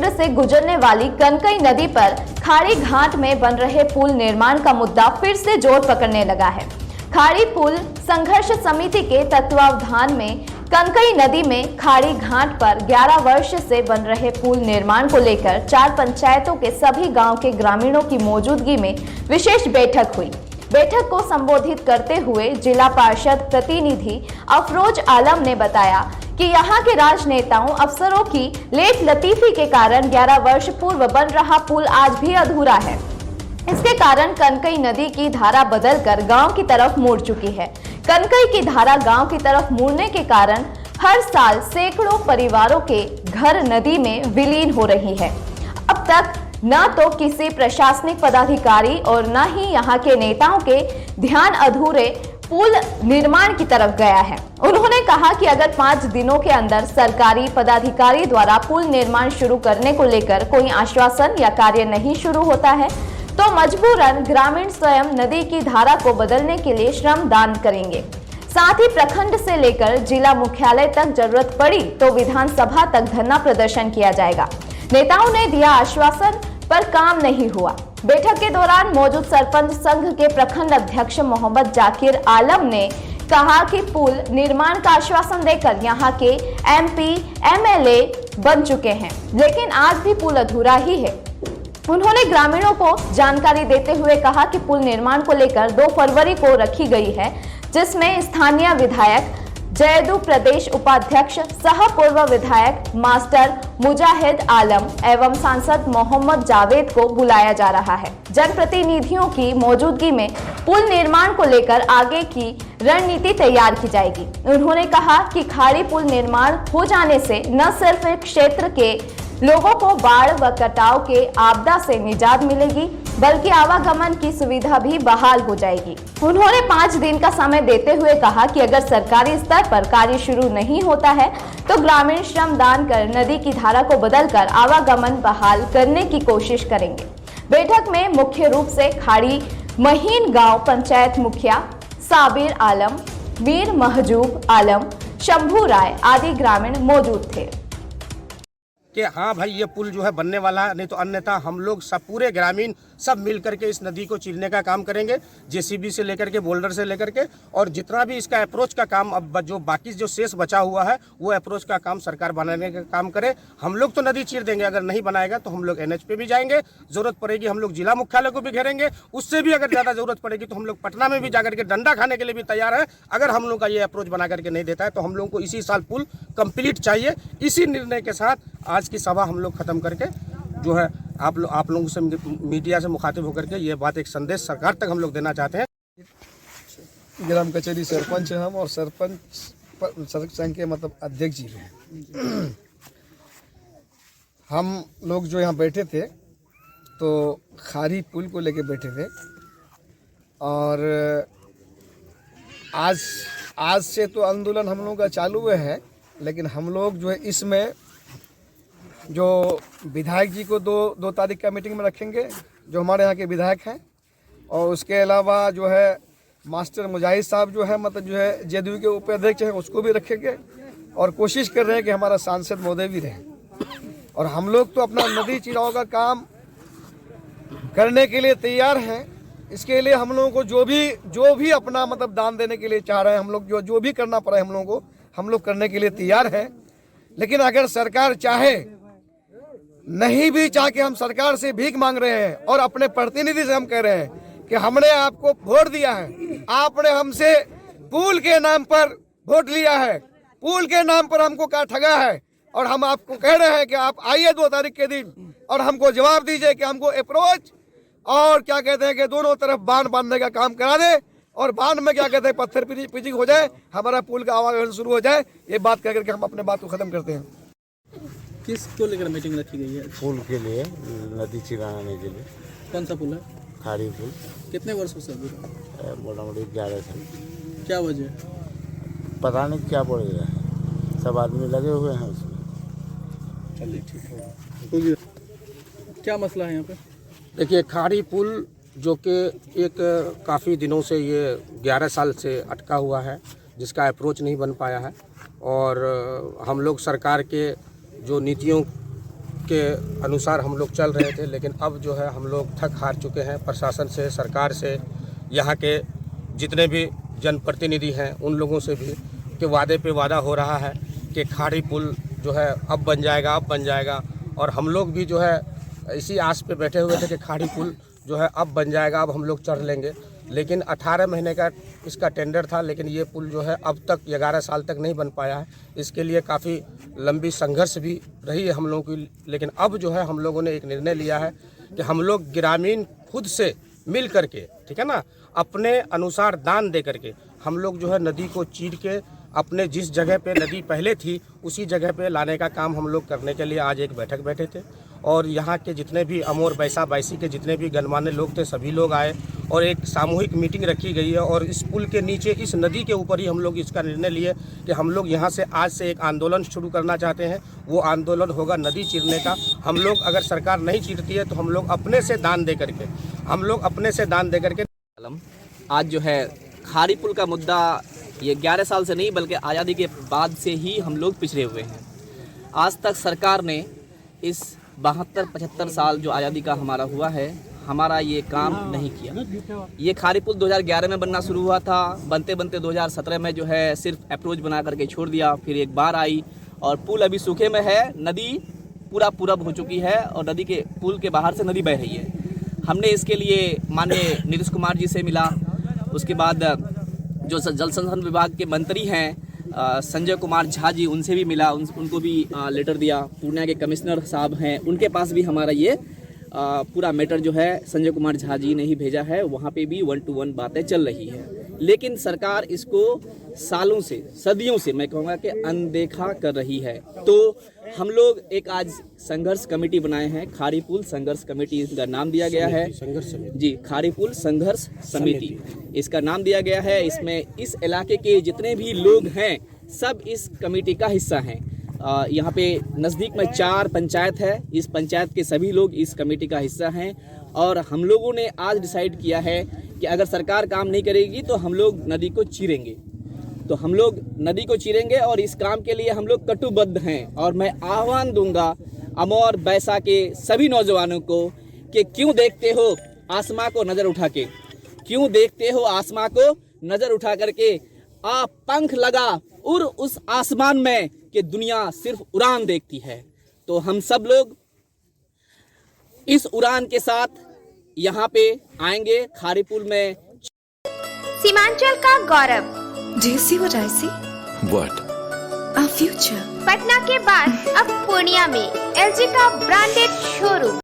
क्षेत्र से गुजरने वाली कनकई नदी पर खाड़ी घाट में बन रहे पुल निर्माण का मुद्दा फिर से जोर पकड़ने लगा है। खाड़ी पुल संघर्ष समिति के तत्वावधान में कनकई नदी में खाड़ी घाट पर 11 वर्ष से बन रहे पुल निर्माण को लेकर 4 पंचायतों के सभी गांव के ग्रामीणों की मौजूदगी में विशेष बैठक हुई। बैठक को संबोधित करते हुए जिला पार्षद प्रतिनिधि अफरोज आलम ने बताया कि यहां के राजनेताओं अफसरों की लेट लतीफी के कारण 11 वर्ष पूर्व बन रहा पुल आज भी अधूरा है। इसके कारण कनकई नदी की धारा बदलकर गांव की तरफ मुड़ चुकी है। कनकई की धारा गांव की तरफ मुड़ने के कारण हर साल सैकड़ों परिवारों के घर नदी में विलीन हो रही है। अब तक न तो किसी प्रशासनिक पदाधिकारी और न ही यहां के नेताओं के ध्यान अधूरे पुल निर्माण की तरफ गया है। उन्होंने कहा कि अगर 5 दिनों के अंदर सरकारी पदाधिकारी द्वारा पुल निर्माण शुरू करने को लेकर कोई आश्वासन या कार्य नहीं शुरू होता है तो मजबूरन ग्रामीण स्वयं नदी की धारा को बदलने के लिए श्रम दान करेंगे। साथ ही प्रखंड से लेकर जिला मुख्यालय तक जरूरत पड़ी तो विधानसभा तक धरना प्रदर्शन किया जाएगा। नेताओं ने दिया आश्वासन पर काम नहीं हुआ। बैठक के दौरान मौजूद सरपंच संघ के प्रखंड अध्यक्ष मोहम्मद जाकिर आलम ने कहा कि पुल निर्माण का आश्वासन देकर यहां के एमपी एमएलए बन चुके हैं, लेकिन आज भी पुल अधूरा ही है। उन्होंने ग्रामीणों को जानकारी देते हुए कहा कि पुल निर्माण को लेकर 2 फरवरी को रखी गई है, जिसमें स्थानीय विधायक जयदू प्रदेश उपाध्यक्ष सह पूर्व विधायक मास्टर मुजाहिद आलम एवं सांसद मोहम्मद जावेद को बुलाया जा रहा है। जनप्रतिनिधियों की मौजूदगी में पुल निर्माण को लेकर आगे की रणनीति तैयार की जाएगी। उन्होंने कहा कि खाड़ी पुल निर्माण हो जाने से न सिर्फ क्षेत्र के लोगों को बाढ़ व कटाव के आपदा से निजात मिलेगी बल्कि आवागमन की सुविधा भी बहाल हो जाएगी। उन्होंने 5 दिन का समय देते हुए कहा कि अगर सरकारी स्तर पर कार्य शुरू नहीं होता है तो ग्रामीण श्रम दान कर नदी की धारा को बदलकर आवागमन बहाल करने की कोशिश करेंगे। बैठक में मुख्य रूप से खाड़ी महीन गांव पंचायत मुखिया साबिर आलम, मीर महजूब आलम, शंभू राय आदि ग्रामीण मौजूद थे। कि हाँ भाई ये पुल जो है बनने वाला है, नहीं तो अन्यथा हम लोग सब पूरे ग्रामीण सब मिल करके इस नदी को चीरने का काम करेंगे। जेसीबी से लेकर के बोल्डर से लेकर के और जितना भी इसका अप्रोच का काम अब जो बाकी जो शेष बचा हुआ है वो अप्रोच का काम सरकार बनाने का काम करे। हम लोग तो नदी चीर देंगे, अगर नहीं बनाएगा तो हम लोग NH पे भी जाएंगे, जरूरत पड़ेगी हम लोग जिला मुख्यालय को भी घेरेंगे, उससे भी अगर ज़्यादा जरूरत पड़ेगी तो हम लोग पटना में भी जाकर के डंडा खाने के लिए भी तैयार है। अगर हम लोग का ये अप्रोच बना करके नहीं देता है तो हम लोग को इसी साल पुल कंप्लीट चाहिए। इसी निर्णय के साथ आज की सभा हम लोग खत्म करके जो है आप लोगों से मीडिया से मुखातिब होकर के ये बात एक संदेश सरकार तक हम लोग देना चाहते हैं। ग्राम कचहरी सरपंच हैं हम और सरपंच संघ के मतलब अध्यक्ष जी हैं। हम लोग जो यहाँ बैठे थे तो खाड़ी पुल को लेके बैठे थे और आज से तो आंदोलन हम लोगों का चालू हुआ है, लेकिन हम लोग जो है इसमें जो विधायक जी को 2 तारीख का मीटिंग में रखेंगे जो हमारे यहाँ के विधायक हैं, और उसके अलावा जो है मास्टर मुजाहिद साहब जो है मतलब जो है जेडीयू के उपाध्यक्ष हैं उसको भी रखेंगे और कोशिश कर रहे हैं कि हमारा सांसद महोदय भी रहें। और हम लोग तो अपना नदी चिराव का काम करने के लिए तैयार हैं। इसके लिए हम लोगों को जो भी अपना मतलब दान देने के लिए चाह रहे हैं, हम लोग जो भी करना पड़ा है हम लोगों को हम लोग करने के लिए तैयार हैं। लेकिन अगर सरकार चाहे, नहीं भी चाह के हम सरकार से भीख मांग रहे हैं और अपने प्रतिनिधि से हम कह रहे हैं कि हमने आपको वोट दिया है, आपने हमसे पुल के नाम पर वोट लिया है, पुल के नाम पर हमको क्या ठगा है, और हम आपको कह रहे हैं कि आप आइए 2 तारीख के दिन और हमको जवाब दीजिए कि हमको अप्रोच और क्या कहते हैं कि दोनों तरफ बांध बांधने का काम करा दे और बांध में क्या कहते हैं पत्थर पिचिंग हो जाए, हमारा पुल का आवागमन शुरू हो जाए। ये बात कह करके हम अपने बात को खत्म करते हैं। किस को लेकर मीटिंग रखी गई है? पुल के लिए, नदी चिराने के लिए। कौन सा पुल है? खाड़ी पुल। कितने वर्षों से? मोटामोटी 11 साल। क्या वजह? पता नहीं क्या पड़ गया है, सब आदमी लगे हुए हैं उसमें। चलिए ठीक है। क्या मसला है यहाँ पे? देखिए खाड़ी पुल जो कि एक काफ़ी दिनों से ये 11 साल से अटका हुआ है, जिसका अप्रोच नहीं बन पाया है और हम लोग सरकार के जो नीतियों के अनुसार हम लोग चल रहे थे, लेकिन अब जो है हम लोग थक हार चुके हैं। प्रशासन से, सरकार से, यहाँ के जितने भी जनप्रतिनिधि हैं उन लोगों से भी कि वादे पे वादा हो रहा है कि खाड़ी पुल जो है अब बन जाएगा, अब बन जाएगा। और हम लोग भी जो है इसी आस पे बैठे हुए थे कि खाड़ी पुल जो है अब बन जाएगा, अब हम लोग चढ़ लेंगे। लेकिन 18 महीने का इसका टेंडर था, लेकिन ये पुल जो है अब तक 11 साल तक नहीं बन पाया है। इसके लिए काफ़ी लंबी संघर्ष भी रही है हम लोगों की। लेकिन अब जो है हम लोगों ने एक निर्णय लिया है कि हम लोग ग्रामीण खुद से मिल करके, ठीक है ना, अपने अनुसार दान दे करके हम लोग जो है नदी को चीर के अपने जिस जगह पे नदी पहले थी उसी जगह पे लाने का काम हम लोग करने के लिए आज एक बैठक बैठे थे। और यहाँ के जितने भी अमोर बैसा बैसी के जितने भी गणमान्य लोग थे सभी लोग आए और एक सामूहिक मीटिंग रखी गई है। और इस पुल के नीचे, इस नदी के ऊपर ही हम लोग इसका निर्णय लिए कि हम लोग यहाँ से आज से एक आंदोलन शुरू करना चाहते हैं। वो आंदोलन होगा नदी चीरने का। हम लोग अगर सरकार नहीं चीरती है तो हम लोग अपने से दान दे करके आज जो है खाड़ी पुल का मुद्दा ये 11 साल से नहीं बल्कि आज़ादी के बाद से ही हम लोग पिछड़े हुए हैं। आज तक सरकार ने इस 72-75 साल जो आज़ादी का हमारा हुआ है, हमारा ये काम नहीं किया। ये खाड़ी पुल 2011 में बनना शुरू हुआ था, बनते बनते 2017 में जो है सिर्फ अप्रोच बना करके छोड़ दिया। फिर एक बार आई और पुल अभी सूखे में है, नदी पूरा पूरब हो चुकी है और नदी के पुल के बाहर से नदी बह रही है। हमने इसके लिए माननीय नीतीश कुमार जी से मिला, उसके बाद जो जल संसाधन विभाग के मंत्री हैं संजय कुमार झा जी, उनसे भी मिला, उनको भी लेटर दिया। पूर्णिया के कमिश्नर साहब हैं, उनके पास भी हमारा ये पूरा मैटर जो है संजय कुमार झा जी ने ही भेजा है। वहाँ पे भी 1 to 1 बातें चल रही है, लेकिन सरकार इसको सालों से, सदियों से मैं कहूँगा कि अनदेखा कर रही है। तो हम लोग एक आज संघर्ष कमेटी बनाए हैं, खाड़ी पुल संघर्ष कमेटी इसका नाम दिया गया है जी, खाड़ी पुल संघर्ष समिति इसका नाम दिया गया है। इसमें इस इलाके के जितने भी लोग हैं सब इस कमेटी का हिस्सा हैं। यहाँ पे नज़दीक में 4 पंचायत है, इस पंचायत के सभी लोग इस कमेटी का हिस्सा हैं। और हम लोगों ने आज डिसाइड किया है कि अगर सरकार काम नहीं करेगी तो हम लोग नदी को चीरेंगे, तो हम लोग नदी को चीरेंगे और इस काम के लिए हम लोग कटिबद्ध हैं। और मैं आह्वान दूंगा अमोर बैसा के सभी नौजवानों को कि क्यों देखते हो आसमां को नज़र उठा के, क्यों देखते हो आसमां को नज़र उठा करके, आप पंख लगा उड़ उस आसमान में कि दुनिया सिर्फ उड़ान देखती है। तो हम सब लोग इस उड़ान के साथ यहाँ पे आएंगे खाड़ी पुल में। सीमांचल का गौरव, Do you see what I see? What? Our future. Patna के बाद अब पूर्णिया में LG का ब्रांडेड शोरूम